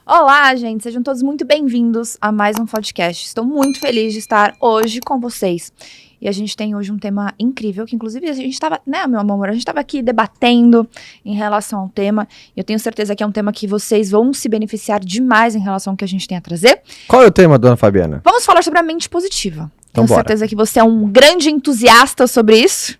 Olá, gente, sejam todos muito bem-vindos a mais um podcast. Estou muito feliz de estar hoje com vocês. E a gente tem hoje um tema incrível, que inclusive a gente estava, né, meu amor, a gente estava aqui debatendo em relação ao tema. E eu tenho certeza que é um tema que vocês vão se beneficiar demais em relação ao que a gente tem a trazer. Qual é o tema, dona Fabiana? Vamos falar sobre a mente positiva. Então Tenho bora. certeza que você é um grande entusiasta sobre isso,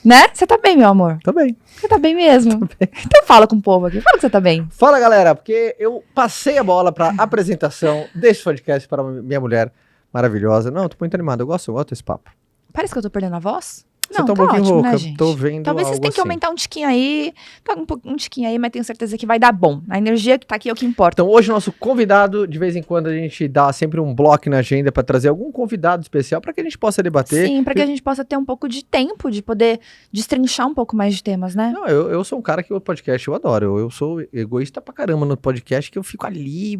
né? Você tá bem, meu amor? Tô bem. Você tá bem mesmo? Então fala com o povo aqui, fala que você tá bem. Fala, galera, porque eu passei a bola pra apresentação desse podcast para minha mulher maravilhosa. Não, eu tô muito animado, eu gosto desse papo. Parece que eu tô perdendo a voz? Você tá um pouquinho ótimo, rouca, né, gente? tô vendo Talvez vocês algo tenham que assim. aumentar um tiquinho aí. Tá um tiquinho aí, mas tenho certeza que vai dar bom. A energia que tá aqui é o que importa. Então hoje o nosso convidado, de vez em quando a gente dá sempre um bloco na agenda pra trazer algum convidado especial pra que a gente possa debater. Sim, pra que a gente possa ter um pouco de tempo de poder destrinchar um pouco mais de temas, né? Não, eu sou um cara que o podcast eu adoro. Eu sou egoísta pra caramba no podcast, que eu fico ali.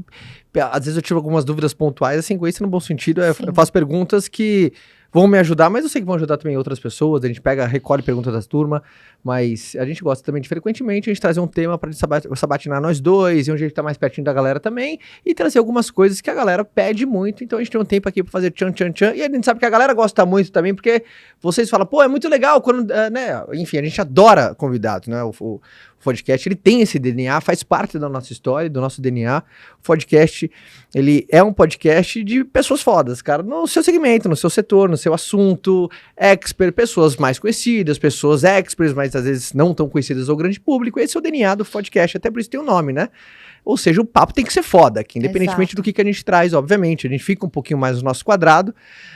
Às vezes eu tiro algumas dúvidas pontuais, assim, egoísta no bom sentido. Eu faço perguntas que vão me ajudar, mas eu sei que vão ajudar também outras pessoas. A gente recolhe perguntas das turmas, mas a gente gosta também de frequentemente a gente trazer um tema pra sabatinar nós dois, e onde a gente tá mais pertinho da galera também, e trazer algumas coisas que a galera pede muito. Então a gente tem um tempo aqui pra fazer tchan. E a gente sabe que a galera gosta muito também, porque vocês falam, pô, é muito legal quando, né? Enfim, a gente adora convidados, né? O podcast, ele tem esse DNA, faz parte da nossa história, do nosso DNA. O podcast, ele é um podcast de pessoas fodas, cara, no seu segmento, no seu setor, no seu assunto, expert, pessoas mais conhecidas, pessoas experts, mas às vezes não tão conhecidas ao grande público. Esse é o DNA do podcast, até por isso tem o nome, né? Ou seja, o papo tem que ser foda aqui, independentemente do que a gente traz, obviamente. A gente fica um pouquinho mais no nosso quadrado,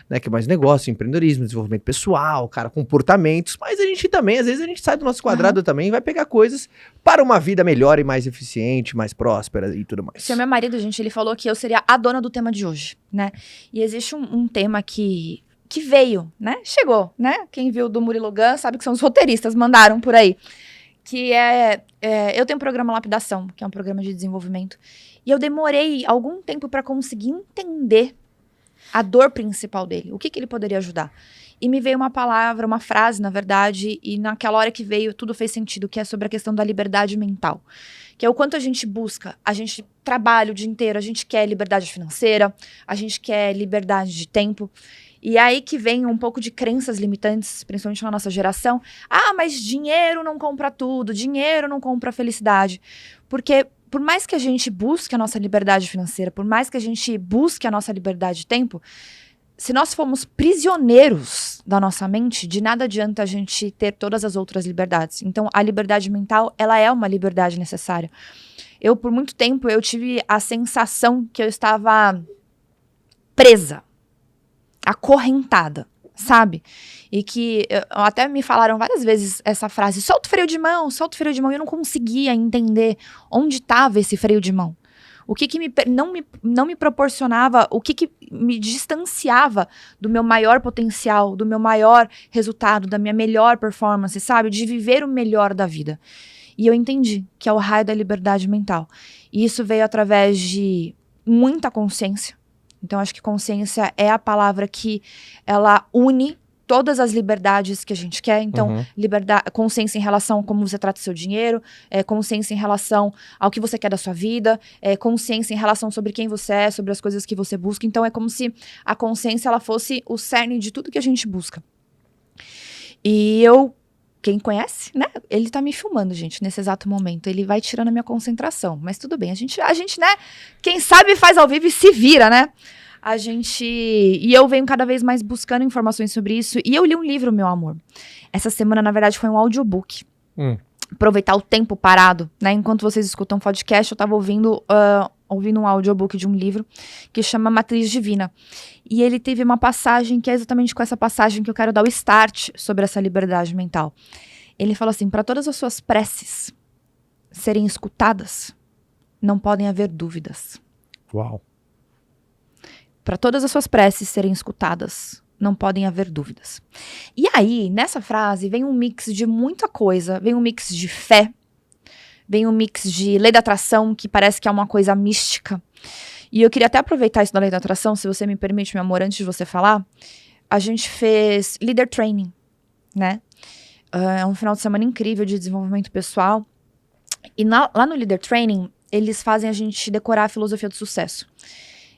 né? Que é mais negócio, empreendedorismo, desenvolvimento pessoal, cara, comportamentos. Mas a gente também, às vezes, a gente sai do nosso quadrado também e vai pegar coisas para uma vida melhor e mais eficiente, mais próspera e tudo mais. Esse é meu marido, gente, ele falou que eu seria a dona do tema de hoje, né? E existe um tema que veio, né? Chegou, né? Quem viu do Murilo Gun sabe que são os roteiristas, mandaram por aí. Que eu tenho um programa Lapidação, que é um programa de desenvolvimento, e eu demorei algum tempo para conseguir entender a dor principal dele, o que ele poderia ajudar. E me veio uma palavra, uma frase, na verdade, e naquela hora que veio, tudo fez sentido, que é sobre a questão da liberdade mental. Que é o quanto a gente busca, a gente trabalha o dia inteiro, a gente quer liberdade financeira, a gente quer liberdade de tempo. E aí que vem um pouco de crenças limitantes, principalmente na nossa geração. Ah, mas dinheiro não compra tudo, dinheiro não compra felicidade. Porque por mais que a gente busque a nossa liberdade financeira, por mais que a gente busque a nossa liberdade de tempo, se nós formos prisioneiros da nossa mente, de nada adianta a gente ter todas as outras liberdades. Então, a liberdade mental, ela é uma liberdade necessária. Por muito tempo, eu tive a sensação que eu estava presa, acorrentada, sabe? E que até me falaram várias vezes essa frase, solta o freio de mão, e eu não conseguia entender onde estava esse freio de mão. O que não me proporcionava, o que me distanciava do meu maior potencial, do meu maior resultado, da minha melhor performance, sabe? De viver o melhor da vida. E eu entendi que é o raio da liberdade mental. E isso veio através de muita consciência. Então, acho que consciência é a palavra que ela une todas as liberdades que a gente quer. Então, consciência em relação a como você trata o seu dinheiro, consciência em relação ao que você quer da sua vida, consciência em relação sobre quem você é, sobre as coisas que você busca. Então, é como se a consciência ela fosse o cerne de tudo que a gente busca. E quem conhece, né? Ele tá me filmando, gente, nesse exato momento. Ele vai tirando a minha concentração. Mas tudo bem, a gente, né? Quem sabe faz ao vivo e se vira, né? E eu venho cada vez mais buscando informações sobre isso. E eu li um livro, meu amor. Essa semana, na verdade, foi um audiobook. Aproveitar o tempo parado, né? Enquanto vocês escutam podcast, eu tava ouvindo um audiobook de um livro que chama Matriz Divina. E ele teve uma passagem que é exatamente com essa passagem que eu quero dar o start sobre essa liberdade mental. Ele fala assim, para todas as suas preces serem escutadas, não podem haver dúvidas. Uau. Para todas as suas preces serem escutadas, não podem haver dúvidas. E aí, nessa frase, vem um mix de muita coisa. Vem um mix de fé. Vem um mix de lei da atração, que parece que é uma coisa mística. E eu queria até aproveitar isso da lei da atração, se você me permite, meu amor, antes de você falar. A gente fez Leader Training, né? É um final de semana incrível de desenvolvimento pessoal. E lá no Leader Training, eles fazem a gente decorar a filosofia do sucesso.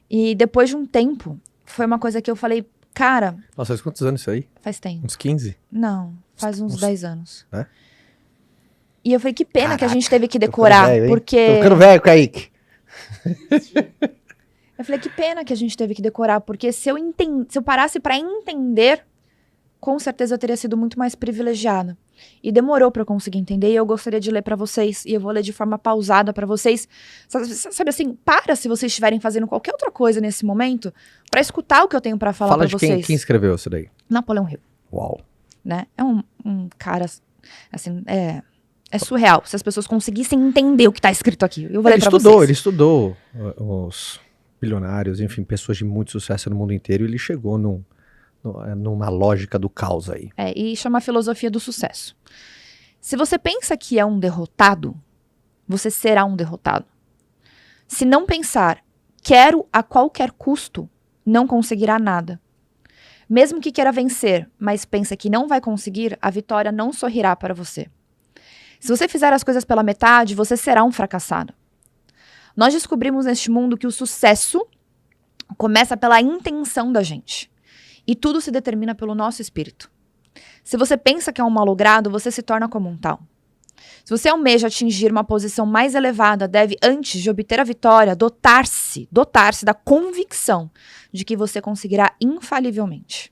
E depois de um tempo, foi uma coisa que eu falei, cara... Nossa, faz quantos anos isso aí? Faz tempo. Uns 15? Não, faz uns 10 anos. É? E eu falei, que pena que a gente teve que Tô decorar, ficando velho, porque... Tô ficando velho, Kaique. Eu falei, que pena que a gente teve que decorar, porque se eu parasse pra entender, com certeza eu teria sido muito mais privilegiada. E demorou pra eu conseguir entender, e eu gostaria de ler pra vocês, e eu vou ler de forma pausada pra vocês. Sabe assim, se vocês estiverem fazendo qualquer outra coisa nesse momento, pra escutar o que eu tenho pra falar pra vocês. Fala de quem escreveu isso daí. Napoleão Hill. Uau. Né? É um cara, assim, é surreal. Se as pessoas conseguissem entender o que tá escrito aqui. Eu vou ler pra vocês. Ele estudou os bilionários, enfim, pessoas de muito sucesso no mundo inteiro, e ele chegou numa lógica do caos aí. E chama a filosofia do sucesso. Se você pensa que é um derrotado, você será um derrotado. Se não pensar, quero a qualquer custo, não conseguirá nada. Mesmo que queira vencer, mas pensa que não vai conseguir, a vitória não sorrirá para você. Se você fizer as coisas pela metade, você será um fracassado. Nós descobrimos neste mundo que o sucesso começa pela intenção da gente. E tudo se determina pelo nosso espírito. Se você pensa que é um malogrado, você se torna como um tal. Se você almeja atingir uma posição mais elevada, deve, antes de obter a vitória, dotar-se da convicção de que você conseguirá infalivelmente.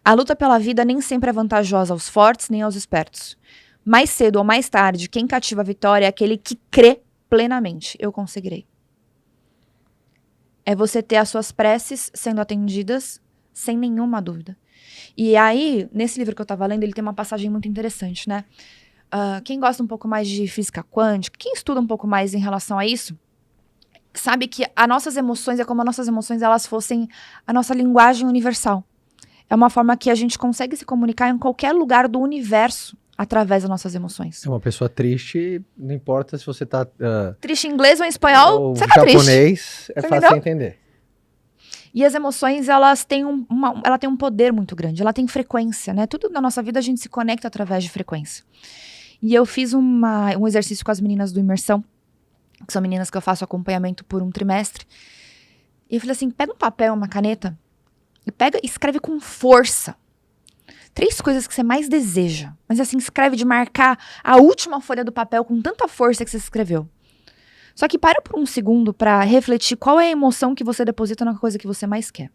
A luta pela vida nem sempre é vantajosa aos fortes nem aos espertos. Mais cedo ou mais tarde, quem cativa a vitória é aquele que crê plenamente. Eu conseguirei. É você ter as suas preces sendo atendidas sem nenhuma dúvida. E aí, nesse livro que eu estava lendo, ele tem uma passagem muito interessante, né? Quem gosta um pouco mais de física quântica, quem estuda um pouco mais em relação a isso, sabe que as nossas emoções é como as nossas emoções elas fossem a nossa linguagem universal. É uma forma que a gente consegue se comunicar em qualquer lugar do universo através das nossas emoções. É uma pessoa triste, não importa se você tá... triste em inglês ou em espanhol, ou você tá japonês, triste. É você fácil de entender. E as emoções, elas têm ela tem um poder muito grande, ela tem frequência, né? Tudo na nossa vida a gente se conecta através de frequência. E eu fiz um exercício com as meninas do Imersão, que são meninas que eu faço acompanhamento por um trimestre. E eu falei assim, pega um papel, uma caneta, e escreve com força. 3 coisas que você mais deseja. Mas assim, escreve de marcar a última folha do papel com tanta força que você escreveu. Só que para por um segundo para refletir qual é a emoção que você deposita na coisa que você mais quer.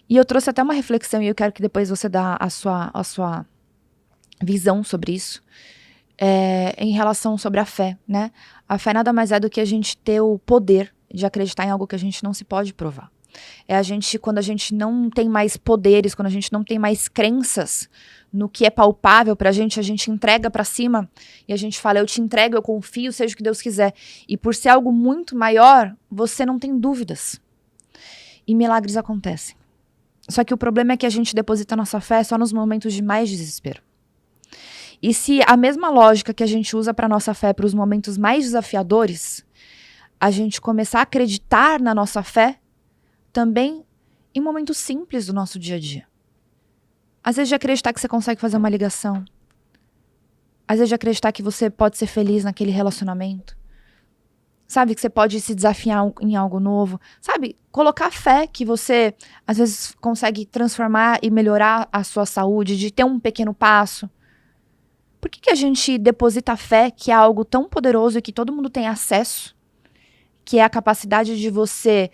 E eu trouxe até uma reflexão e eu quero que depois você dê a sua visão sobre isso. Em relação sobre a fé, né? A fé nada mais é do que a gente ter o poder de acreditar em algo que a gente não se pode provar. Quando a gente não tem mais poderes, quando a gente não tem mais crenças no que é palpável pra gente, a gente entrega pra cima e a gente fala, eu te entrego, eu confio, seja o que Deus quiser. E por ser algo muito maior, você não tem dúvidas. E milagres acontecem. Só que o problema é que a gente deposita nossa fé só nos momentos de mais desespero. E se a mesma lógica que a gente usa pra nossa fé para os momentos mais desafiadores, a gente começar a acreditar na nossa fé também em momentos simples do nosso dia a dia. Às vezes de acreditar que você consegue fazer uma ligação. Às vezes de acreditar que você pode ser feliz naquele relacionamento. Sabe, que você pode se desafiar em algo novo. Sabe, colocar fé que você, às vezes, consegue transformar e melhorar a sua saúde, de ter um pequeno passo. Por que a gente deposita fé, que é algo tão poderoso e que todo mundo tem acesso, que é a capacidade de você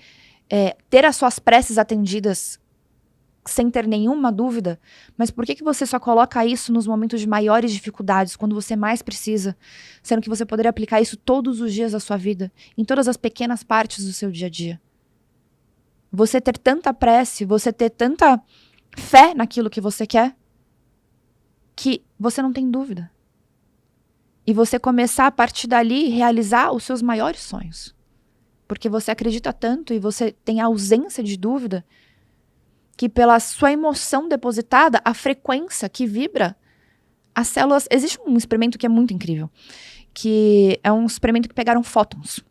ter as suas preces atendidas sem ter nenhuma dúvida, mas por que você só coloca isso nos momentos de maiores dificuldades, quando você mais precisa, sendo que você poderia aplicar isso todos os dias da sua vida, em todas as pequenas partes do seu dia a dia? Você ter tanta prece, você ter tanta fé naquilo que você quer, que você não tem dúvida. E você começar a partir dali realizar os seus maiores sonhos. Porque você acredita tanto e você tem a ausência de dúvida que pela sua emoção depositada, a frequência que vibra, as células... Existe um experimento que é muito incrível, que é um experimento que pegaram fótons.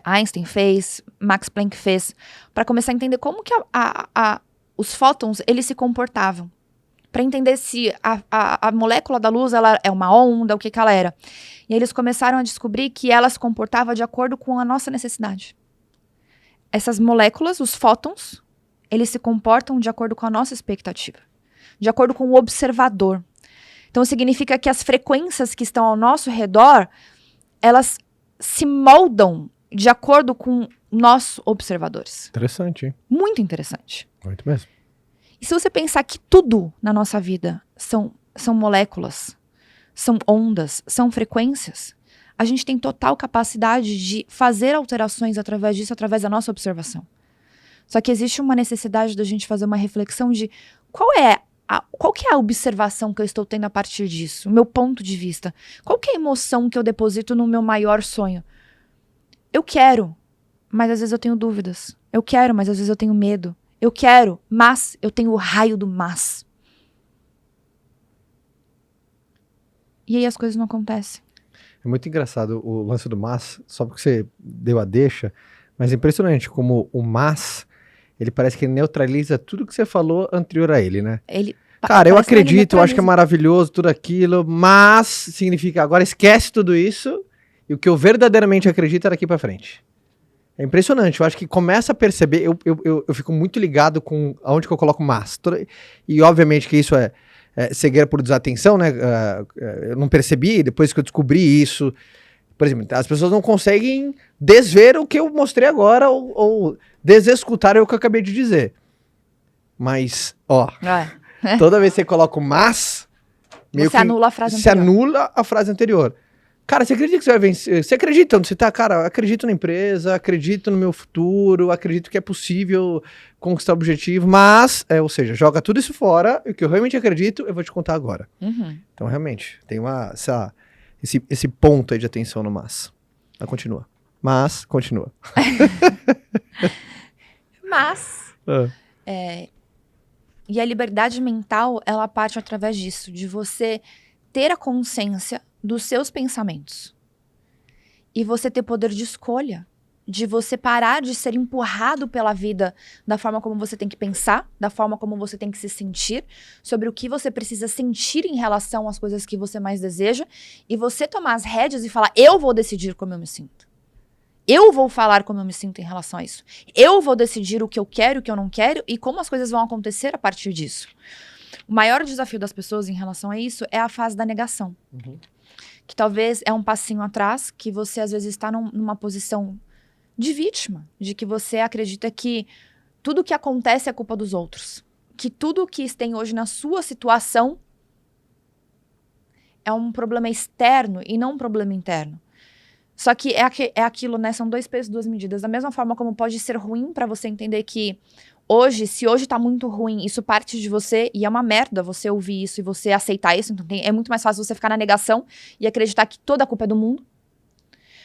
Einstein fez, Max Planck fez, para começar a entender como que os fótons, eles se comportavam. para entender se a molécula da luz ela é uma onda, o que ela era. E eles começaram a descobrir que ela se comportava de acordo com a nossa necessidade. Essas moléculas, os fótons, eles se comportam de acordo com a nossa expectativa, de acordo com o observador. Então, significa que as frequências que estão ao nosso redor, elas se moldam de acordo com nós, observadores. Interessante, hein? Muito interessante. Muito mesmo. E se você pensar que tudo na nossa vida são moléculas, são ondas, são frequências, a gente tem total capacidade de fazer alterações através disso, através da nossa observação. Só que existe uma necessidade da gente fazer uma reflexão de qual que é a observação que eu estou tendo a partir disso, o meu ponto de vista. Qual que é a emoção que eu deposito no meu maior sonho? Eu quero, mas às vezes eu tenho dúvidas. Eu quero, mas às vezes eu tenho medo. Eu quero, mas eu tenho o raio do mas. E aí as coisas não acontecem. É muito engraçado o lance do mas, só porque você deu a deixa, mas é impressionante como o mas, ele parece que ele neutraliza tudo que você falou anterior a ele, né? Cara, eu acredito, eu acho que é maravilhoso tudo aquilo, mas significa agora esquece tudo isso e o que eu verdadeiramente acredito é daqui pra frente. É impressionante, eu acho que começa a perceber, eu fico muito ligado com aonde que eu coloco mas. E obviamente que isso é cegueira por desatenção, né? Eu não percebi, depois que eu descobri isso. Por exemplo, as pessoas não conseguem desver o que eu mostrei agora ou desescutar o que eu acabei de dizer. Mas, ó, toda vez que você coloca o mas, você anula a frase anterior. anterior. Anula a frase anterior. Cara, você acredita que você vai vencer? Você acredita onde você tá? Cara, acredito na empresa, acredito no meu futuro, acredito que é possível conquistar o objetivo, mas, ou seja, joga tudo isso fora, e o que eu realmente acredito, eu vou te contar agora. Uhum. Então, realmente, tem esse ponto aí de atenção no mas. Mas continua. Mas, continua. Mas, e a liberdade mental, ela parte através disso, de você ter a consciência dos seus pensamentos. E você ter poder de escolha, de você parar de ser empurrado pela vida da forma como você tem que pensar, da forma como você tem que se sentir, sobre o que você precisa sentir em relação às coisas que você mais deseja, e você tomar as rédeas e falar, eu vou decidir como eu me sinto. Eu vou falar como eu me sinto em relação a isso. Eu vou decidir o que eu quero e o que eu não quero, e como as coisas vão acontecer a partir disso. O maior desafio das pessoas em relação a isso é a fase da negação. Uhum. Que talvez é um passinho atrás, que você às vezes está numa posição de vítima, de que você acredita que tudo que acontece é culpa dos outros. Que tudo que tem hoje na sua situação é um problema externo e não um problema interno. Só que é aquilo, né? São 2 pesos, 2 medidas. Da mesma forma como pode ser ruim para você entender que hoje, se hoje tá muito ruim, isso parte de você e é uma merda você ouvir isso e você aceitar isso. Então é muito mais fácil você ficar na negação e acreditar que toda a culpa é do mundo.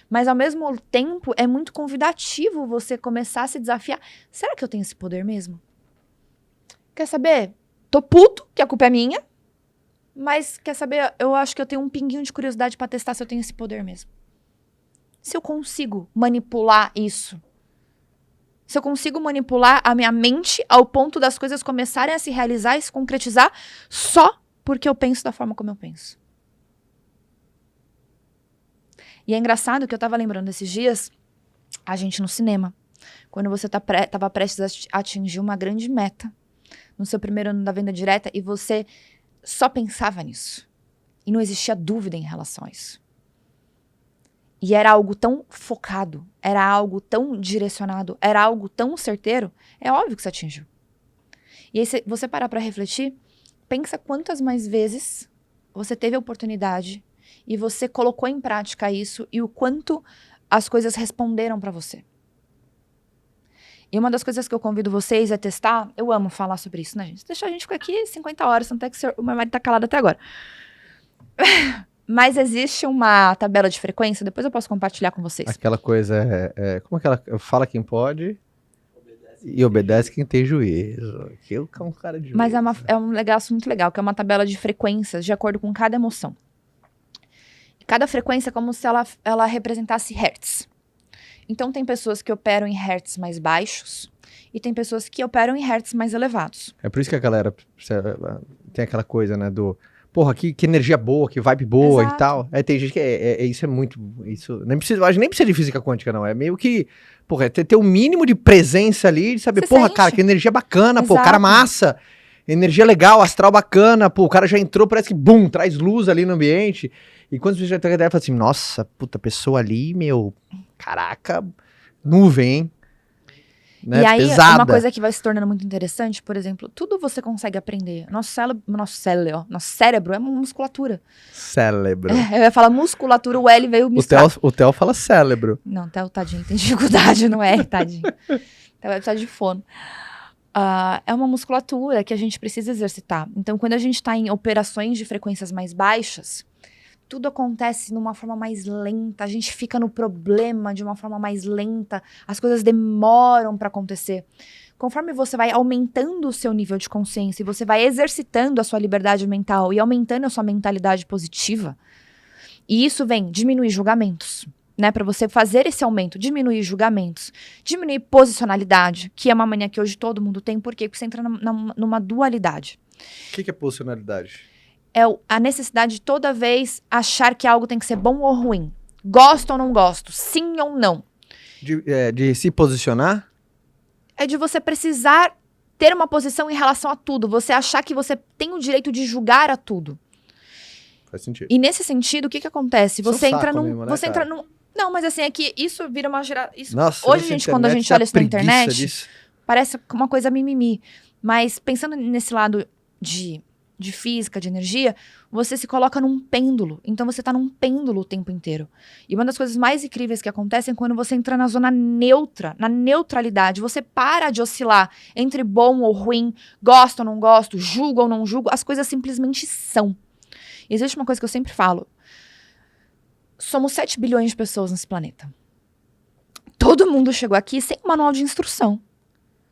Mas ao mesmo tempo é muito convidativo você começar a se desafiar. Será que eu tenho esse poder mesmo? Quer saber? Tô puto, que a culpa é minha. Mas quer saber? Eu acho que eu tenho um pinguinho de curiosidade pra testar se eu tenho esse poder mesmo. Se eu consigo manipular isso. Se eu consigo manipular a minha mente ao ponto das coisas começarem a se realizar e se concretizar só porque eu penso da forma como eu penso. E é engraçado que eu tava lembrando esses dias, a gente no cinema, quando você tava prestes a atingir uma grande meta, no seu primeiro ano da venda direta, e você só pensava nisso. E não existia dúvida em relação a isso. E era algo tão focado, era algo tão direcionado, era algo tão certeiro, é óbvio que você atingiu. E aí, se você parar pra refletir, pensa quantas mais vezes você teve a oportunidade e você colocou em prática isso e o quanto as coisas responderam pra você. E uma das coisas que eu convido vocês a testar, eu amo falar sobre isso, né, gente? Deixa a gente ficar aqui 50 horas, tanto é que o meu marido tá calado até agora. Mas existe uma tabela de frequência, depois eu posso compartilhar com vocês. Aquela coisa como é que ela fala quem pode e obedece quem tem juízo. Que eu um cara de juízo. Mas é um negócio muito legal, que é uma tabela de frequências de acordo com cada emoção. Cada frequência é como se ela representasse hertz. Então tem pessoas que operam em hertz mais baixos e tem pessoas que operam em hertz mais elevados. É por isso que a galera Tem aquela coisa, né, porra, que energia boa, que vibe boa Exato. e tal. Tem gente que isso é muito, isso, nem precisa, acho que nem precisa de física quântica, não, é meio que, porra, ter o mínimo de presença ali, de saber, Você porra, sente? cara, que energia bacana, pô, cara Exato. massa, energia legal, astral bacana, pô, o cara já entrou, parece que, bum, traz luz ali no ambiente. E quando você já tem a ideia, fala assim, nossa, puta, pessoa ali, meu, caraca, nuvem, hein? Né? E aí, Pesada. uma coisa que vai se tornando muito interessante, por exemplo, tudo você consegue aprender. Nosso cérebro é uma musculatura. Cérebro. Eu ia falar musculatura, o L veio misturar. O Theo fala cérebro. Não, Theo, tadinho, tem dificuldade no R, tadinho. Theo vai precisar de fono. É uma musculatura que a gente precisa exercitar. Então, quando a gente está em operações de frequências mais baixas, tudo acontece numa forma mais lenta, a gente fica no problema de uma forma mais lenta, as coisas demoram para acontecer. Conforme você vai aumentando o seu nível de consciência e você vai exercitando a sua liberdade mental e aumentando a sua mentalidade positiva, e isso vem diminuir julgamentos, né? Para você fazer esse aumento, diminuir julgamentos, diminuir posicionalidade, que é uma mania que hoje todo mundo tem, por quê? Porque você entra numa dualidade. O que é posicionalidade? É a necessidade de toda vez achar que algo tem que ser bom ou ruim. Gosto ou não gosto, sim ou não. De se posicionar? É de você precisar ter uma posição em relação a tudo. Você achar que você tem o direito de julgar a tudo. Faz sentido. E nesse sentido, o que acontece? Você entra num... Mesmo, né, você entra num... Não, mas assim, é que isso vira uma geração... Nossa, hoje, gente, quando a gente olha isso na internet, disso. parece uma coisa mimimi. Mas pensando nesse lado de física, de energia, você se coloca num pêndulo. Então você tá num pêndulo o tempo inteiro. E uma das coisas mais incríveis que acontecem é quando você entra na zona neutra, na neutralidade. Você para de oscilar entre bom ou ruim, gosto ou não gosto, julgo ou não julgo. As coisas simplesmente são. E existe uma coisa que eu sempre falo. Somos 7 bilhões de pessoas nesse planeta. Todo mundo chegou aqui sem manual de instrução.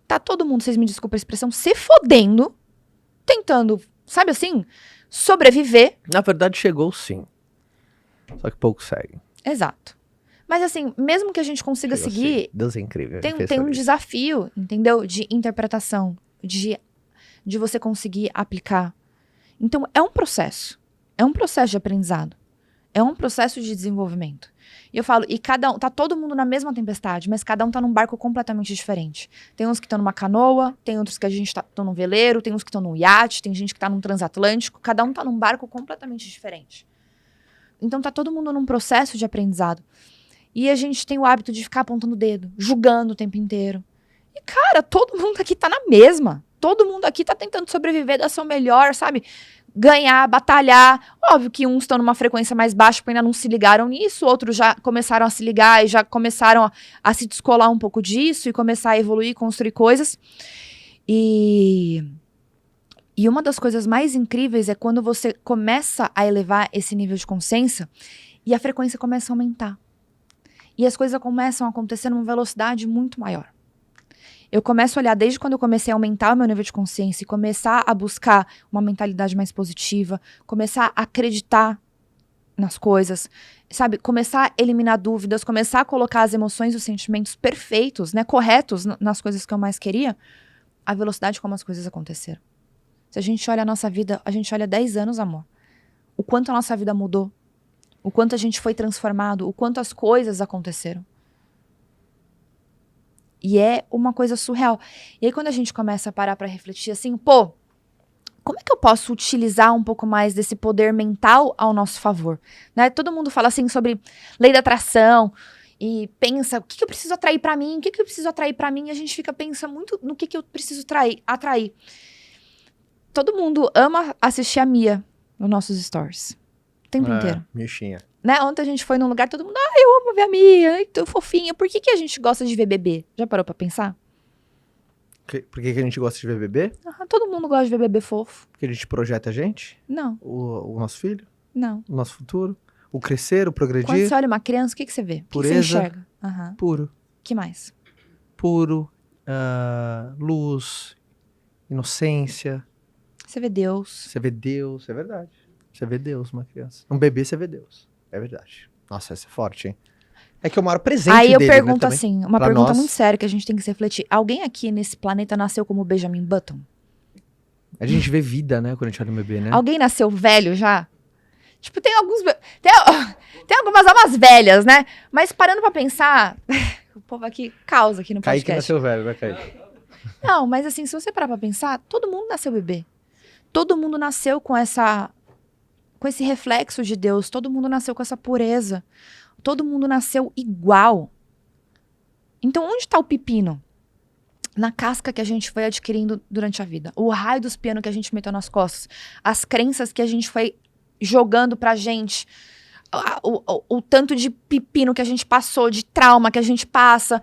Tá todo mundo, vocês me desculpem a expressão, se fodendo, tentando, sabe assim, sobreviver. Na verdade, chegou sim. Só que pouco segue. Exato. Mas assim, mesmo que a gente consiga seguir, Deus é incrível. tem um desafio, entendeu? De interpretação, de você conseguir aplicar. Então, é um processo. É um processo de aprendizado. É um processo de desenvolvimento. E eu falo, e cada um, tá todo mundo na mesma tempestade, mas cada um tá num barco completamente diferente. Tem uns que estão numa canoa, tem outros que a gente estão num veleiro, tem uns que estão num iate, tem gente que tá num transatlântico, cada um tá num barco completamente diferente. Então tá todo mundo num processo de aprendizado. E a gente tem o hábito de ficar apontando o dedo, julgando o tempo inteiro. E cara, todo mundo aqui tá na mesma. Todo mundo aqui tá tentando sobreviver, dar seu melhor, sabe? Ganhar, batalhar. Óbvio que uns estão numa frequência mais baixa porque ainda não se ligaram nisso, outros já começaram a se ligar e já começaram a se descolar um pouco disso e começar a evoluir, construir coisas. E uma das coisas mais incríveis é quando você começa a elevar esse nível de consciência e a frequência começa a aumentar. E as coisas começam a acontecer numa velocidade muito maior. Eu começo a olhar desde quando eu comecei a aumentar o meu nível de consciência e começar a buscar uma mentalidade mais positiva, começar a acreditar nas coisas, sabe? Começar a eliminar dúvidas, começar a colocar as emoções e os sentimentos perfeitos, né? Corretos nas coisas que eu mais queria, a velocidade como as coisas aconteceram. Se a gente olha a nossa vida, a gente olha 10 anos, amor. O quanto a nossa vida mudou, o quanto a gente foi transformado, o quanto as coisas aconteceram. E é uma coisa surreal. E aí quando a gente começa a parar pra refletir assim, pô, como é que eu posso utilizar um pouco mais desse poder mental ao nosso favor? Né? Todo mundo fala assim sobre lei da atração e pensa, o que eu preciso atrair pra mim? O que eu preciso atrair pra mim? E a gente fica pensando muito no que eu preciso atrair. Todo mundo ama assistir a Mia nos nossos stories. O tempo inteiro. Michinha. Né? Ontem a gente foi num lugar, todo mundo, eu amo ver a Mia, ai, tão fofinha. Por que a gente gosta de ver bebê? Já parou pra pensar? Por que a gente gosta de ver bebê? Todo mundo gosta de ver bebê fofo. Porque a gente projeta a gente? Não. O nosso filho? Não. O nosso futuro? O crescer, o progredir? Quando você olha uma criança, o que você vê? Pureza. O que você enxerga? Puro. Que mais? Puro, luz, inocência. Você vê Deus. Você vê Deus, é verdade. Você vê Deus, uma criança. Um bebê, você vê Deus. É verdade. Nossa, essa é forte, hein? É que eu moro presente Aí eu dele, pergunto né, assim, uma pra pergunta nós. muito séria que a gente tem que se refletir. Alguém aqui nesse planeta nasceu como Benjamin Button? A gente vê vida, né, quando a gente olha um bebê, né? Alguém nasceu velho já? Tipo, tem algumas almas velhas, né? Mas parando pra pensar, o povo aqui causa aqui no podcast. Kaique nasceu velho, né, Kaique? Não, mas assim, se você parar pra pensar, todo mundo nasceu bebê. Todo mundo nasceu com esse reflexo de Deus. Todo mundo nasceu com essa pureza. Todo mundo nasceu igual. Então, onde tá o pepino? Na casca que a gente foi adquirindo durante a vida. O raio dos pianos que a gente meteu nas costas. As crenças que a gente foi jogando pra gente. O tanto de pepino que a gente passou, de trauma que a gente passa,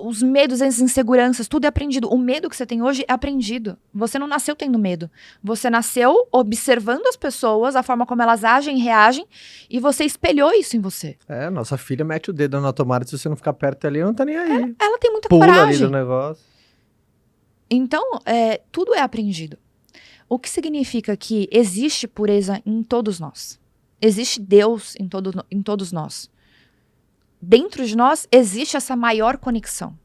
os medos, as inseguranças, tudo é aprendido. O medo que você tem hoje é aprendido. Você não nasceu tendo medo. Você nasceu observando as pessoas, a forma como elas agem e reagem, e você espelhou isso em você. Nossa filha mete o dedo na tomada, se você não ficar perto ali, não tá nem aí. Ela tem muita Pula coragem. ali do negócio. Então, tudo é aprendido. O que significa que existe pureza em todos nós. Existe Deus em todos nós. Dentro de nós existe essa maior conexão.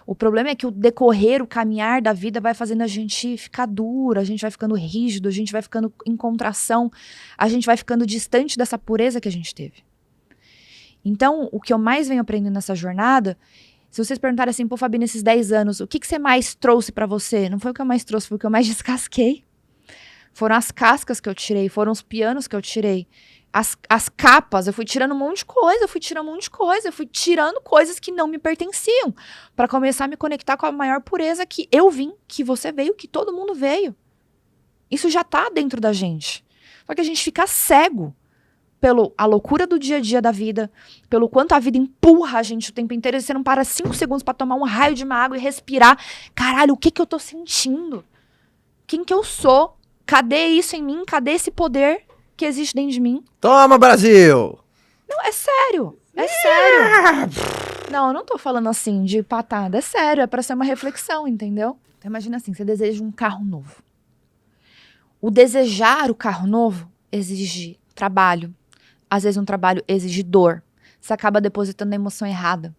O problema é que o decorrer, o caminhar da vida vai fazendo a gente ficar duro, a gente vai ficando rígido, a gente vai ficando em contração, a gente vai ficando distante dessa pureza que a gente teve. Então, o que eu mais venho aprendendo nessa jornada, se vocês perguntarem assim, pô, Fabi, nesses 10 anos, o que você mais trouxe pra você? Não foi o que eu mais trouxe, foi o que eu mais descasquei. Foram as cascas que eu tirei, foram os pianos que eu tirei. As capas, eu fui tirando um monte de coisa, eu fui tirando coisas que não me pertenciam, pra começar a me conectar com a maior pureza que eu vim, que você veio, que todo mundo veio. Isso já tá dentro da gente. Só que a gente fica cego pela loucura do dia a dia da vida, pelo quanto a vida empurra a gente o tempo inteiro, e você não para 5 segundos pra tomar um raio de uma água e respirar. Caralho, o que eu tô sentindo? Quem que eu sou? Cadê isso em mim? Cadê esse poder que existe dentro de mim? Toma, Brasil! Não, é sério. É sério. Não, eu não tô falando assim de patada. É sério, é pra ser uma reflexão, entendeu? Então imagina assim, você deseja um carro novo. O desejar o carro novo exige trabalho. Às vezes um trabalho exige dor. Você acaba depositando a emoção errada.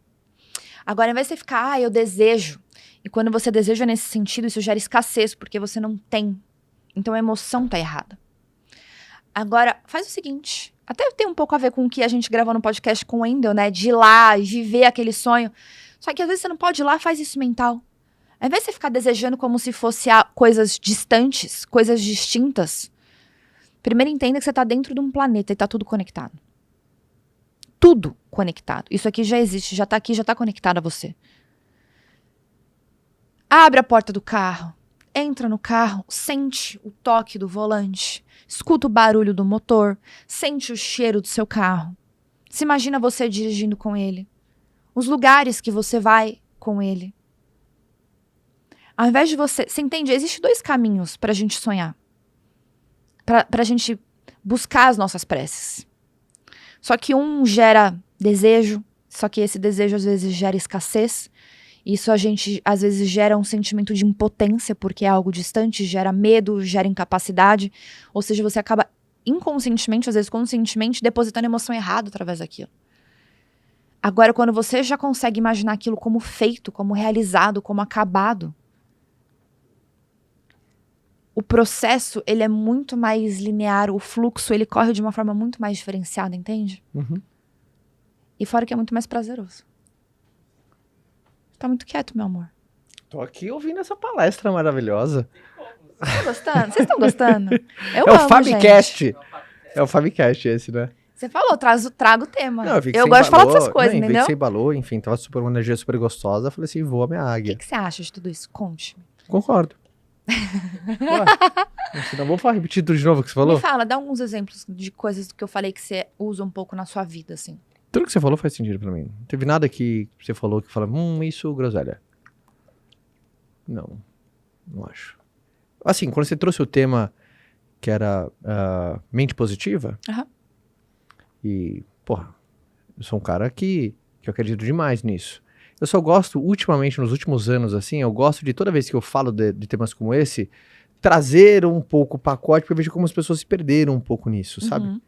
Agora, ao invés de você ficar, eu desejo. E quando você deseja nesse sentido, isso gera escassez, porque você não tem. Então a emoção tá errada. Agora, faz o seguinte, até tem um pouco a ver com o que a gente gravou no podcast com o Wendel, né? De ir lá e viver aquele sonho. Só que às vezes você não pode ir lá, faz isso mental. Ao invés de você ficar desejando como se fosse coisas distantes, coisas distintas, primeiro entenda que você tá dentro de um planeta e tá tudo conectado. Tudo conectado. Isso aqui já existe, já tá aqui, já tá conectado a você. Abre a porta do carro. Entra no carro, sente o toque do volante, escuta o barulho do motor, sente o cheiro do seu carro. Se imagina você dirigindo com ele. Os lugares que você vai com ele. Ao invés de você entende? Existem 2 caminhos pra gente sonhar. Pra gente buscar as nossas preces. Só que um gera desejo, só que esse desejo às vezes gera escassez. Isso a gente, às vezes, gera um sentimento de impotência, porque é algo distante, gera medo, gera incapacidade. Ou seja, você acaba inconscientemente, às vezes conscientemente, depositando emoção errada através daquilo. Agora, quando você já consegue imaginar aquilo como feito, como realizado, como acabado, o processo, ele é muito mais linear, o fluxo, ele corre de uma forma muito mais diferenciada, entende? Uhum. E fora que é muito mais prazeroso. Tá muito quieto, meu amor. Tô aqui ouvindo essa palestra maravilhosa. Tá gostando? Vocês estão gostando? Eu É amo, o Fabicast. gente. É o Fabicast esse, né? Você falou, trago o tema. Não, vi que eu você gosto de falar dessas embalou, coisas, vi que entendeu? você embalou, enfim, tava uma energia super gostosa. Falei assim, voa minha O águia. que você acha de tudo isso? Conte. Concordo. Ué, senão vamos repetir tudo de novo que você falou? Me fala, dá alguns exemplos de coisas que eu falei que você usa um pouco na sua vida, assim. Tudo que você falou faz sentido pra mim. Não teve nada que você falou que fala, isso, groselha. Não acho. Assim, quando você trouxe o tema que era mente positiva, e, porra, eu sou um cara que eu acredito demais nisso. Eu só gosto, ultimamente, nos últimos anos, assim, eu gosto de, toda vez que eu falo de temas como esse, trazer um pouco o pacote, porque eu vejo como as pessoas se perderam um pouco nisso, sabe?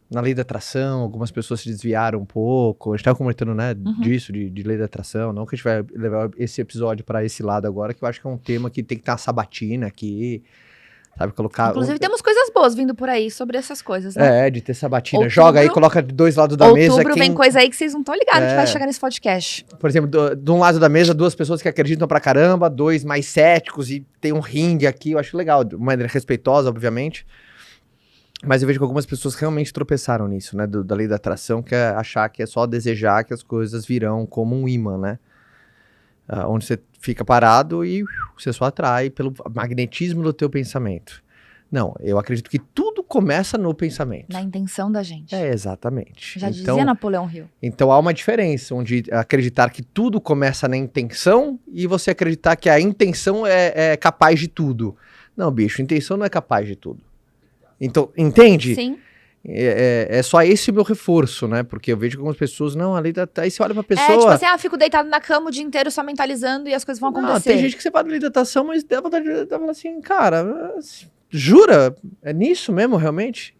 na lei da atração, algumas pessoas se desviaram um pouco. A gente tava comentando, né, disso, de lei da atração. Não que a gente vai levar esse episódio para esse lado agora, que eu acho que é um tema que tem que ter uma sabatina aqui, sabe, colocar... Inclusive, temos coisas boas vindo por aí sobre essas coisas, né? de ter sabatina. Outubro, joga aí, coloca de dois lados da mesa. Outubro vem coisa aí que vocês não estão ligados que vai chegar nesse podcast. Por exemplo, de um lado da mesa, 2 pessoas que acreditam pra caramba, 2 mais céticos e tem um ringue aqui, eu acho legal, de maneira respeitosa, obviamente. Mas eu vejo que algumas pessoas realmente tropeçaram nisso, né, da lei da atração, que é achar que é só desejar que as coisas virão como um imã, né? Onde você fica parado e você só atrai pelo magnetismo do teu pensamento. Não, eu acredito que tudo começa no pensamento. Na intenção da gente. Exatamente. Já dizia Napoleão Hill. Então há uma diferença, onde acreditar que tudo começa na intenção e você acreditar que a intenção é capaz de tudo. Não, bicho, intenção não é capaz de tudo. Então, entende? Sim. É só esse o meu reforço, né? Porque eu vejo que algumas pessoas, não, ali aí você olha pra pessoa... tipo assim, fico deitado na cama o dia inteiro só mentalizando e as coisas vão acontecer. Tem gente que você fala de meditação, mas dá vontade de falar assim, cara, jura? É nisso mesmo, realmente?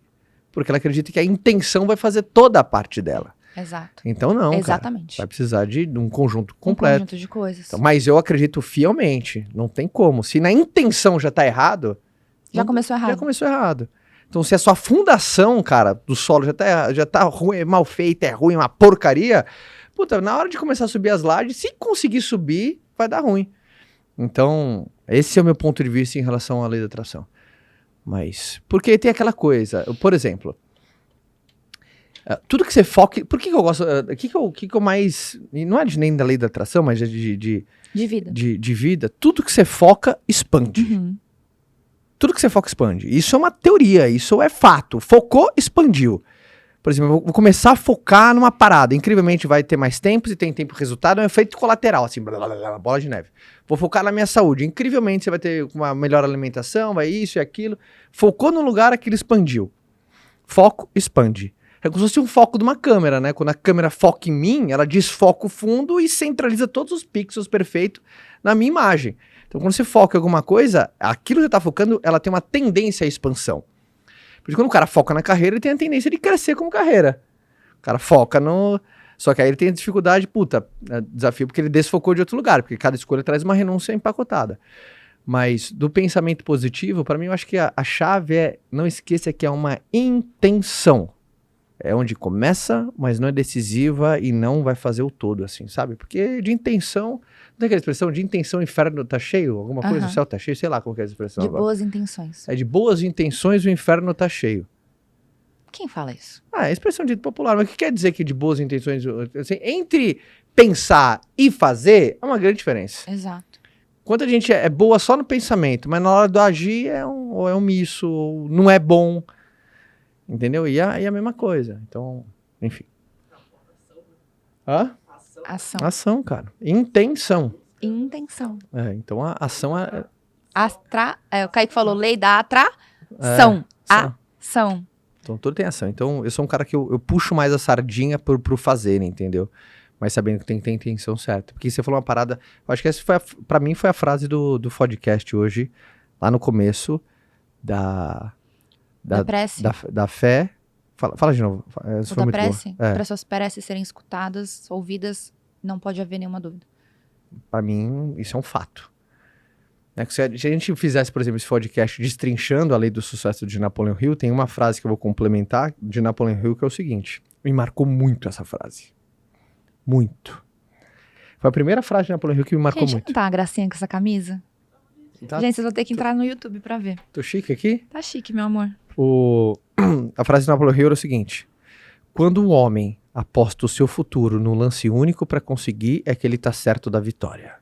Porque ela acredita que a intenção vai fazer toda a parte dela. Exato. Então não, exatamente. Cara, vai precisar de um conjunto completo. Um conjunto de coisas. Então, mas eu acredito fielmente, não tem como. Se na intenção já tá errado... começou errado. Já começou errado. Então, se a sua fundação, cara, do solo já tá ruim, mal feita, é ruim, uma porcaria, puta, na hora de começar a subir as lajes, se conseguir subir, vai dar ruim. Então, esse é o meu ponto de vista em relação à lei da atração. Mas, porque tem aquela coisa, por exemplo, tudo que você foca, por que eu gosto, o que eu mais, não é nem da lei da atração, mas de vida. De vida, tudo que você foca, expande. Uhum. Tudo que você foca expande. Isso é uma teoria, isso é fato. Focou, expandiu. Por exemplo, eu vou começar a focar numa parada. Incrivelmente vai ter mais tempo, se tem tempo, resultado é um efeito colateral, assim, blá, blá, blá, bola de neve. Vou focar na minha saúde. Incrivelmente você vai ter uma melhor alimentação, vai isso e aquilo. Focou no lugar, aquilo expandiu. Foco, expande. É como se fosse um foco de uma câmera, né? Quando a câmera foca em mim, ela desfoca o fundo e centraliza todos os pixels perfeitos na minha imagem. Então, quando você foca em alguma coisa, aquilo que você está focando, ela tem uma tendência à expansão. Por isso, quando o cara foca na carreira, ele tem a tendência de crescer como carreira. O cara foca no... Só que aí ele tem a dificuldade, desafio, porque ele desfocou de outro lugar, porque cada escolha traz uma renúncia empacotada. Mas do pensamento positivo, para mim, eu acho que a chave é, não esqueça que é uma intenção. É onde começa, mas não é decisiva e não vai fazer o todo, assim, sabe? Porque de intenção... Não tem aquela expressão de intenção o inferno tá cheio? Alguma coisa, o céu tá cheio? Sei lá como que é a expressão de agora. boas intenções. É de boas intenções o inferno tá cheio. Quem fala isso? É expressão dita popular. Mas o que quer dizer que de boas intenções... Assim, entre pensar e fazer, é uma grande diferença. Exato. Quanta gente é boa só no pensamento, mas na hora do agir ou é omisso, ou não é bom. Entendeu? E a mesma coisa. Então, enfim. Hã? Ação. Ação, cara. Intenção. Intenção. Então a ação é... O Kaique falou lei da atração. Ação. Então tudo tem ação. Então eu sou um cara que eu puxo mais a sardinha pro fazer, entendeu? Mas sabendo que tem que ter a intenção certa. Porque você falou uma parada... Eu acho que essa pra mim foi a frase do podcast hoje, lá no começo, da prece. Da fé... Fala de novo. O da prece. Para suas preces serem escutadas, ouvidas, não pode haver nenhuma dúvida. Para mim, isso é um fato. Se a gente fizesse, por exemplo, esse podcast destrinchando a lei do sucesso de Napoleão Hill, tem uma frase que eu vou complementar de Napoleão Hill que é o seguinte. Me marcou muito essa frase. Muito. Foi a primeira frase de Napoleão Hill que me marcou muito. Não tá uma gracinha com essa camisa? Tá. Gente, vocês vão ter que entrar no YouTube pra ver. Tô chique aqui? Tá chique, meu amor. A frase de Napoleão Hill era o seguinte: quando um homem aposta o seu futuro num lance único para conseguir, é que ele tá certo da vitória.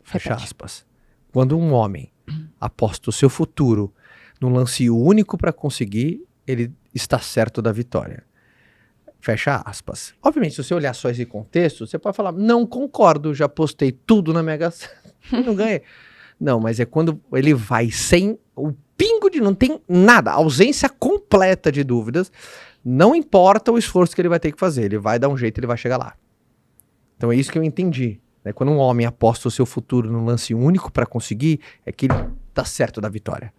Fecha aspas. Quando um homem aposta o seu futuro num lance único para conseguir, ele está certo da vitória. Fecha aspas. Obviamente, se você olhar só esse contexto, você pode falar, não concordo, já postei tudo na Mega Sena e não ganhei. Não, mas é quando ele vai sem o pingo de... Não tem nada, ausência completa de dúvidas. Não importa o esforço que ele vai ter que fazer, ele vai dar um jeito, ele vai chegar lá. Então é isso que eu entendi. Né? Quando um homem aposta o seu futuro num lance único para conseguir, é que ele tá certo da vitória.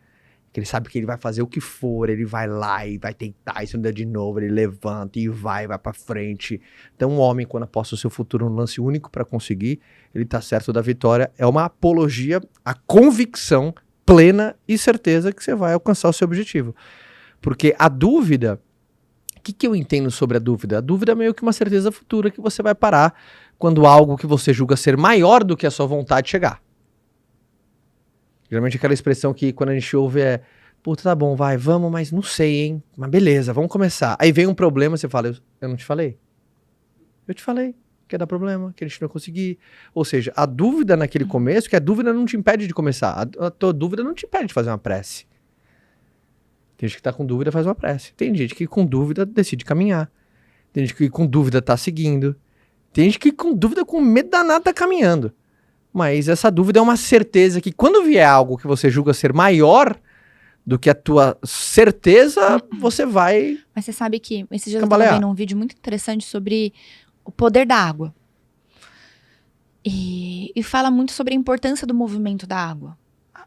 Que ele sabe que ele vai fazer o que for, ele vai lá e vai tentar, e se não der de novo, ele levanta e vai pra frente. Então, um homem, quando aposta o seu futuro num lance único pra conseguir, ele tá certo da vitória. É uma apologia à convicção plena e certeza que você vai alcançar o seu objetivo. Porque a dúvida, o que eu entendo sobre a dúvida? A dúvida é meio que uma certeza futura que você vai parar quando algo que você julga ser maior do que a sua vontade chegar. Geralmente aquela expressão que quando a gente ouve é, puta, tá bom, vai, vamos, mas não sei, hein? Mas beleza, vamos começar. Aí vem um problema, você fala, eu não te falei? Eu te falei que ia dar problema, que a gente não ia conseguir. Ou seja, a dúvida naquele começo, que a dúvida não te impede de começar. A tua dúvida não te impede de fazer uma prece. Tem gente que tá com dúvida, faz uma prece. Tem gente que com dúvida decide caminhar. Tem gente que com dúvida tá seguindo. Tem gente que com dúvida, com medo danado, tá caminhando. Mas essa dúvida é uma certeza que quando vier algo que você julga ser maior do que a tua certeza, você vai... Mas você sabe que esses dias eu tava vendo um vídeo muito interessante sobre o poder da água. E fala muito sobre a importância do movimento da água.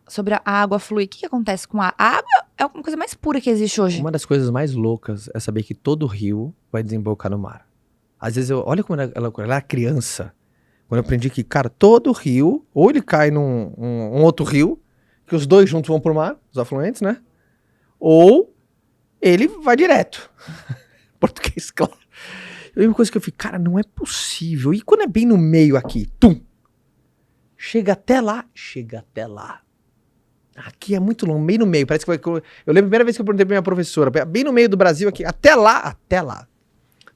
Sobre a água fluir. O que acontece com a água? É uma coisa mais pura que existe hoje. Uma das coisas mais loucas é saber que todo rio vai desembocar no mar. Às vezes olha como ela era criança. Quando eu aprendi que, cara, todo rio, ou ele cai num outro rio, que os dois juntos vão pro mar, os afluentes, né? Ou ele vai direto. Português, claro. E uma coisa que eu fico, cara, não é possível. E quando é bem no meio aqui, tum, chega até lá. Aqui é muito longo, bem no meio. Parece que vai... Eu lembro a primeira vez que eu perguntei pra minha professora, bem no meio do Brasil aqui, até lá.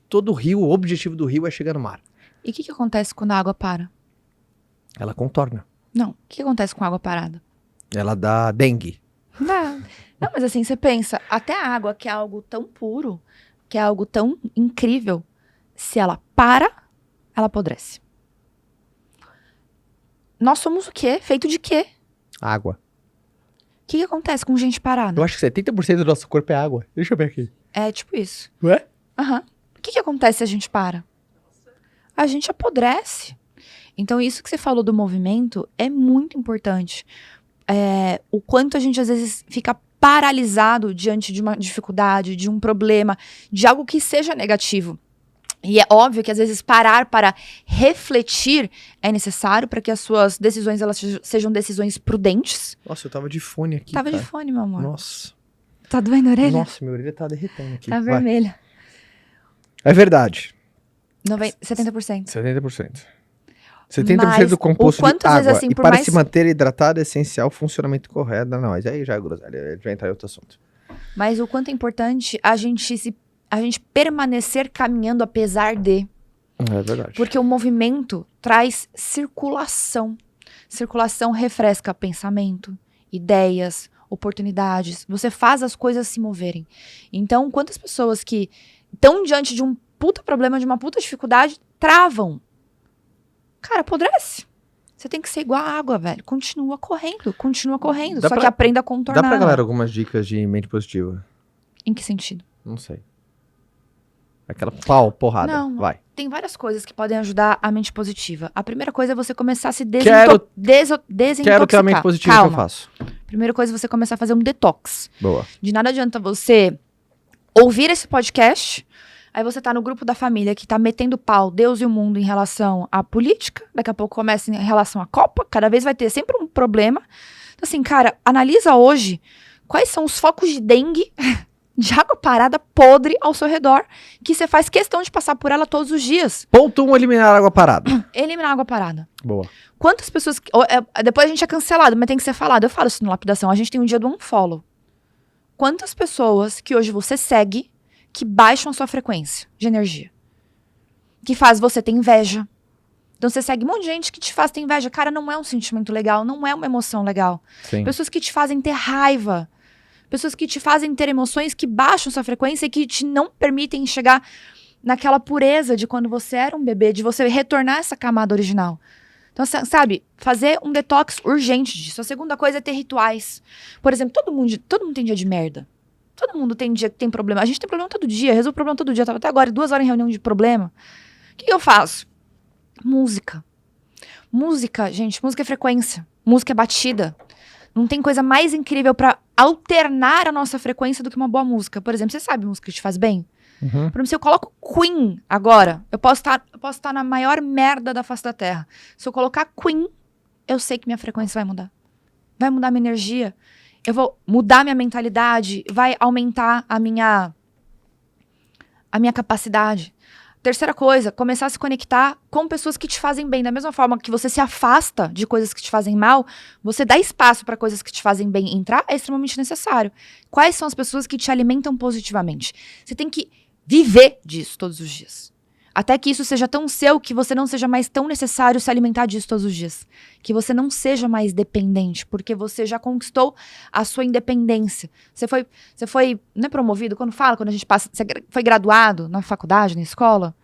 Todo rio, o objetivo do rio é chegar no mar. E o que acontece quando a água para? Ela contorna. Não, o que acontece com a água parada? Ela dá dengue. Não, mas assim, você pensa, até a água, que é algo tão puro, que é algo tão incrível, se ela para, ela apodrece. Nós somos o quê? Feito de quê? Água. O que acontece com gente parada? Eu acho que 70% do nosso corpo é água. Deixa eu ver aqui. É tipo isso. Ué? Aham. O que acontece se a gente para? A gente apodrece. Então, isso que você falou do movimento é muito importante. O quanto a gente, às vezes, fica paralisado diante de uma dificuldade, de um problema, de algo que seja negativo. E é óbvio que, às vezes, parar para refletir é necessário para que as suas decisões elas sejam decisões prudentes. Nossa, eu tava de fone aqui, Tava de fone, meu amor. Nossa. Tá doendo a orelha? Nossa, minha orelha tá derretendo aqui. Tá vermelha. É verdade. 70%. 70%. 70% do composto de água. Vezes, assim, e para se manter hidratado é essencial o funcionamento correto. Não, mas aí já é groselha, a gente vai entrar em outro assunto. Mas o quanto é importante a gente permanecer caminhando apesar de. É verdade. Porque o movimento traz circulação. Circulação refresca pensamento, ideias, oportunidades. Você faz as coisas se moverem. Então, quantas pessoas que estão diante de um puta problema, de uma puta dificuldade, travam. Cara, apodrece. Você tem que ser igual a água, velho. Continua correndo. Só que aprenda a contornar. Dá pra galera algumas dicas de mente positiva? Em que sentido? Não sei. Aquela porrada. Não, vai. Tem várias coisas que podem ajudar a mente positiva. A primeira coisa é você começar a se desintoxicar. Quero ter a mente positiva. Calma. Que eu faço. Primeira coisa é você começar a fazer um detox. Boa. De nada adianta você ouvir esse podcast, aí você tá no grupo da família que tá metendo pau, Deus e o mundo, em relação à política, daqui a pouco começa em relação à Copa, cada vez vai ter sempre um problema. Então assim, cara, analisa hoje quais são os focos de dengue, de água parada podre ao seu redor, que você faz questão de passar por ela todos os dias. Ponto 1, eliminar a água parada. Eliminar a água parada. Boa. Quantas pessoas... depois a gente é cancelado, mas tem que ser falado. Eu falo isso no Lapidação. A gente tem um dia do unfollow. Quantas pessoas que hoje você segue que baixam a sua frequência de energia? Que faz você ter inveja. Então você segue um monte de gente que te faz ter inveja. Cara, não é um sentimento legal, não é uma emoção legal. Sim. Pessoas que te fazem ter raiva. Pessoas que te fazem ter emoções que baixam sua frequência e que te não permitem chegar naquela pureza de quando você era um bebê, de você retornar essa camada original. Então, sabe, fazer um detox urgente disso. A segunda coisa é ter rituais. Por exemplo, todo mundo tem dia de merda. Todo mundo tem dia que tem problema. A gente tem problema todo dia, resolve problema todo dia. Eu tava até agora 2 horas em reunião de problema. O que eu faço? Música. Música, gente, música é frequência. Música é batida. Não tem coisa mais incrível pra alternar a nossa frequência do que uma boa música. Por exemplo, você sabe música que te faz bem? Uhum. Por exemplo, se eu coloco Queen agora, eu posso estar na maior merda da face da Terra. Se eu colocar Queen, eu sei que minha frequência vai mudar. Vai mudar minha energia. Eu vou mudar minha mentalidade. Vai aumentar a minha capacidade. Terceira coisa, começar a se conectar com pessoas que te fazem bem. Da mesma forma que você se afasta de coisas que te fazem mal, você dá espaço para coisas que te fazem bem entrar, é extremamente necessário. Quais são as pessoas que te alimentam positivamente? Você tem que viver disso todos os dias. Até que isso seja tão seu que você não seja mais tão necessário se alimentar disso todos os dias. Que você não seja mais dependente, porque você já conquistou a sua independência. Você foi, não é promovido? Quando a gente passa, você foi graduado na faculdade, na escola?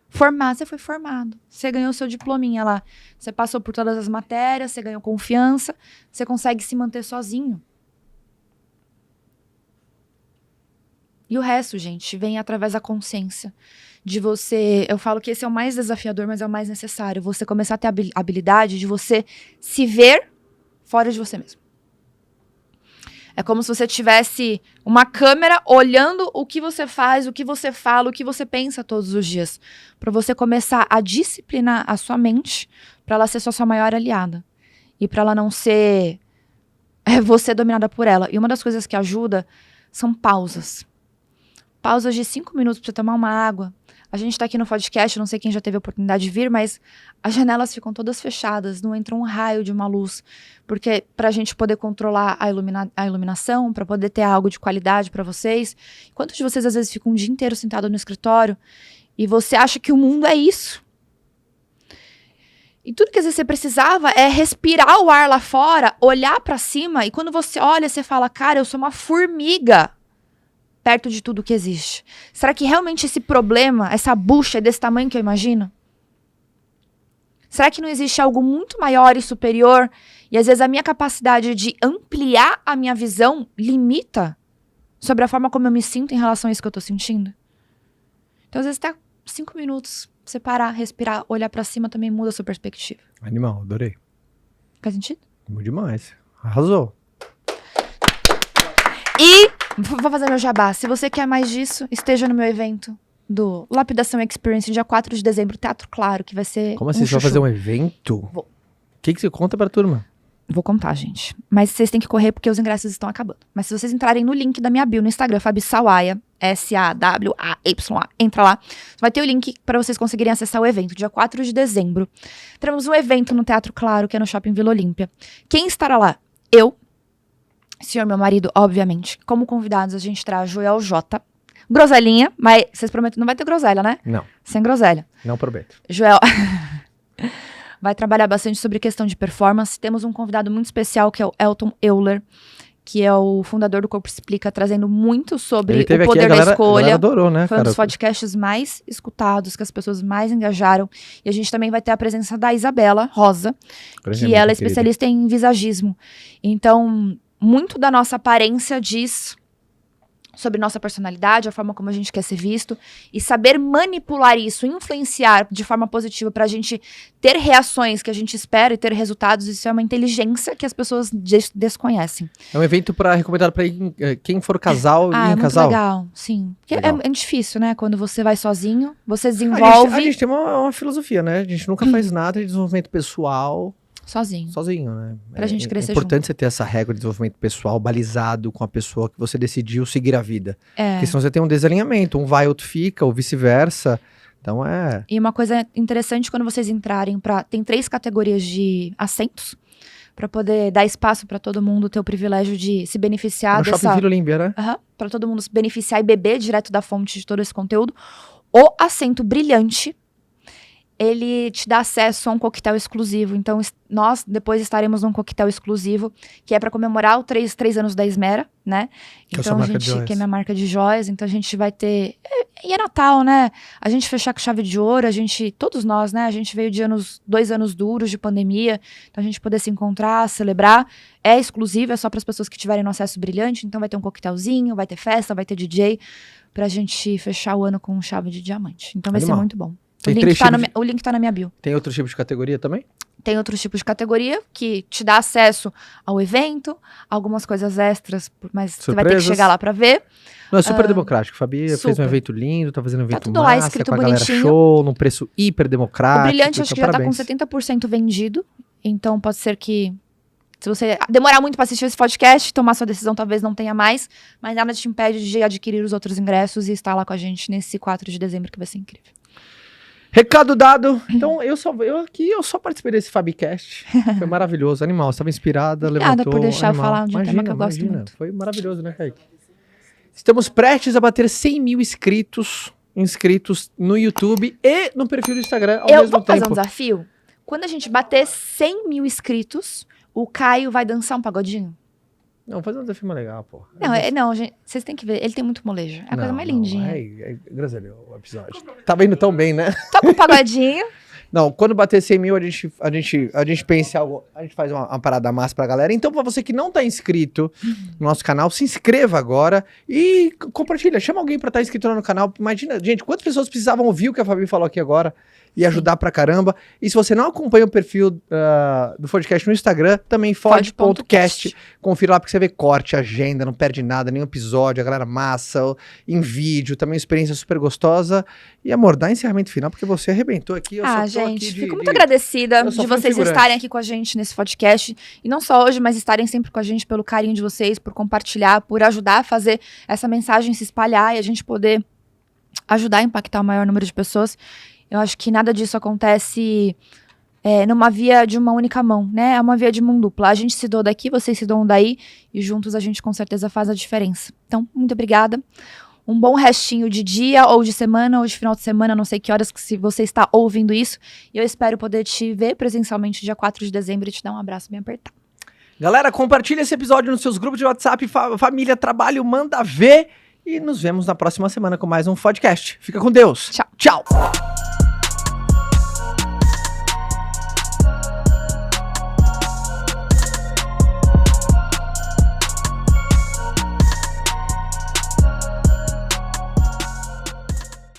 Você foi formado. Você ganhou seu diplominha lá. Você passou por todas as matérias, você ganhou confiança, você consegue se manter sozinho. E o resto, gente, vem através da consciência. De você, eu falo que esse é o mais desafiador, mas é o mais necessário. Você começar a ter a habilidade de você se ver fora de você mesmo. É como se você tivesse uma câmera olhando o que você faz, o que você fala, o que você pensa todos os dias. Para você começar a disciplinar a sua mente, para ela ser sua maior aliada. E para ela não ser você dominada por ela. E uma das coisas que ajuda são pausas. Pausas de 5 minutos para você tomar uma água. A gente tá aqui no podcast, não sei quem já teve a oportunidade de vir, mas as janelas ficam todas fechadas, não entra um raio de uma luz. Porque pra gente poder controlar a iluminação, pra poder ter algo de qualidade pra vocês. Quantos de vocês às vezes ficam um dia inteiro sentado no escritório e você acha que o mundo é isso? E tudo que às vezes você precisava é respirar o ar lá fora, olhar pra cima, e quando você olha, você fala, cara, eu sou uma formiga perto de tudo que existe. Será que realmente esse problema, essa bucha é desse tamanho que eu imagino? Será que não existe algo muito maior e superior? E às vezes a minha capacidade de ampliar a minha visão limita sobre a forma como eu me sinto em relação a isso que eu tô sentindo? Então às vezes até 5 minutos, você parar, respirar, olhar pra cima também muda a sua perspectiva. Animal, adorei. Faz sentido? Muito demais. Arrasou. E vou fazer meu jabá. Se você quer mais disso, esteja no meu evento do Lapidação Experience, dia 4 de dezembro, Teatro Claro, que vai ser Como assim? Você vai fazer um evento? Vou. O que você conta pra turma? Vou contar, gente. Mas vocês têm que correr porque os ingressos estão acabando. Mas se vocês entrarem no link da minha bio no Instagram, Fabi Sawaya, S-A-W-A-Y-A, entra lá. Vai ter o link para vocês conseguirem acessar o evento, dia 4 de dezembro. Teremos um evento no Teatro Claro, que é no Shopping Vila Olímpia. Quem estará lá? Eu, senhor meu marido, obviamente. Como convidados, a gente traz Joel J. Groselinha, mas vocês prometem, não vai ter groselha, né? Não. Sem groselha. Não prometo. Joel vai trabalhar bastante sobre questão de performance. Temos um convidado muito especial, que é o Elton Euler, que é o fundador do Corpo Explica, trazendo muito sobre o poder da escolha. A galera adorou, né, Foi um dos podcasts mais escutados, que as pessoas mais engajaram. E a gente também vai ter a presença da Isabela Rosa, que ela é especialista em visagismo. Então, muito da nossa aparência diz sobre nossa personalidade, a forma como a gente quer ser visto, e saber manipular isso, influenciar de forma positiva pra gente ter reações que a gente espera e ter resultados, isso é uma inteligência que as pessoas desconhecem. É um evento recomendado pra quem for casal e em muito casal? Legal, sim. Porque Legal. É difícil, né? Quando você vai sozinho, você desenvolve... A gente tem uma filosofia, né? A gente nunca faz nada de desenvolvimento pessoal sozinho, né? Pra gente crescer É importante junto. você ter essa regra de desenvolvimento pessoal balizado com a pessoa que você decidiu seguir a vida. Porque senão você tem um desalinhamento, um vai, outro fica, ou vice-versa. Então E uma coisa interessante quando vocês entrarem tem 3 categorias de assentos, pra poder dar espaço pra todo mundo ter o privilégio de se beneficiar no Shopping Vila Olímpia, né? Pra todo mundo se beneficiar e beber direto da fonte de todo esse conteúdo. O assento brilhante, ele te dá acesso a um coquetel exclusivo. Então, nós depois estaremos num coquetel exclusivo, que é para comemorar os 3 anos da Esmera, né? Que então, que é minha marca de joias. Então, a gente vai ter... E é Natal, né? A gente fechar com chave de ouro, todos nós, né? A gente veio de 2 anos duros de pandemia. Então, a gente poder se encontrar, celebrar. É exclusivo, é só para as pessoas que tiverem no acesso brilhante. Então, vai ter um coquetelzinho, vai ter festa, vai ter DJ, pra gente fechar o ano com chave de diamante. Então, vai ser muito bom. O link tá na minha bio. Tem outro tipo de categoria também? Tem outros tipos de categoria que te dá acesso ao evento, algumas coisas extras, mas você vai ter que chegar lá pra ver. Não, é super democrático. Fabi fez um super. evento lindo, tá fazendo um evento tudo lá massa, escrito com a galera bonitinho. show, num preço hiper democrático. O Brilhante acho que já tá com 70% vendido, então pode ser que se você demorar muito pra assistir esse podcast, tomar sua decisão, talvez não tenha mais, mas nada te impede de adquirir os outros ingressos e estar lá com a gente nesse 4 de dezembro, que vai ser incrível. Recado dado. Então, eu só participei desse Fabicast. Foi maravilhoso. Animal, estava inspirada, Obrigada levantou. por deixar eu animal. falar de um tema que eu gosto muito. Foi maravilhoso, né, Kaique? Estamos prestes a bater 100 mil inscritos no YouTube e no perfil do Instagram ao mesmo tempo. Vou fazer um desafio. Quando a gente bater 100 mil inscritos, o Caio vai dançar um pagodinho? Não, fazer um desafio mais legal, pô. Não, gente, vocês têm que ver. Ele tem muito molejo. É a coisa mais lindinha. Graças a Deus, o episódio. Tava indo tão bem, né? Toca um pagodinho. Não, quando bater 100 mil, a gente pensa em algo, a gente faz uma parada massa pra galera. Então, pra você que não tá inscrito no nosso canal, se inscreva agora e compartilha. Chama alguém pra estar inscrito lá no canal. Imagina, gente, quantas pessoas precisavam ouvir o que a Fabi falou aqui agora e ajudar pra caramba. E se você não acompanha o perfil do podcast no Instagram, também fod.cast. Confira lá porque você vê corte, agenda, não perde nada, nenhum episódio, a galera massa, em vídeo, também experiência super gostosa. E amor, dá encerramento final porque você arrebentou aqui. Gente, fico muito agradecida de vocês estarem aqui com a gente nesse podcast. E não só hoje, mas estarem sempre com a gente pelo carinho de vocês, por compartilhar, por ajudar a fazer essa mensagem se espalhar e a gente poder ajudar a impactar o maior número de pessoas. Eu acho que nada disso acontece numa via de uma única mão, né? É uma via de mão dupla. A gente se doa daqui, vocês se doam daí, e juntos a gente com certeza faz a diferença. Então, muito obrigada. Um bom restinho de dia, ou de semana, ou de final de semana, não sei que horas que se você está ouvindo isso. E eu espero poder te ver presencialmente dia 4 de dezembro e te dar um abraço bem apertado. Galera, compartilha esse episódio nos seus grupos de WhatsApp, família, trabalho, manda ver. E nos vemos na próxima semana com mais um podcast. Fica com Deus. Tchau. Tchau.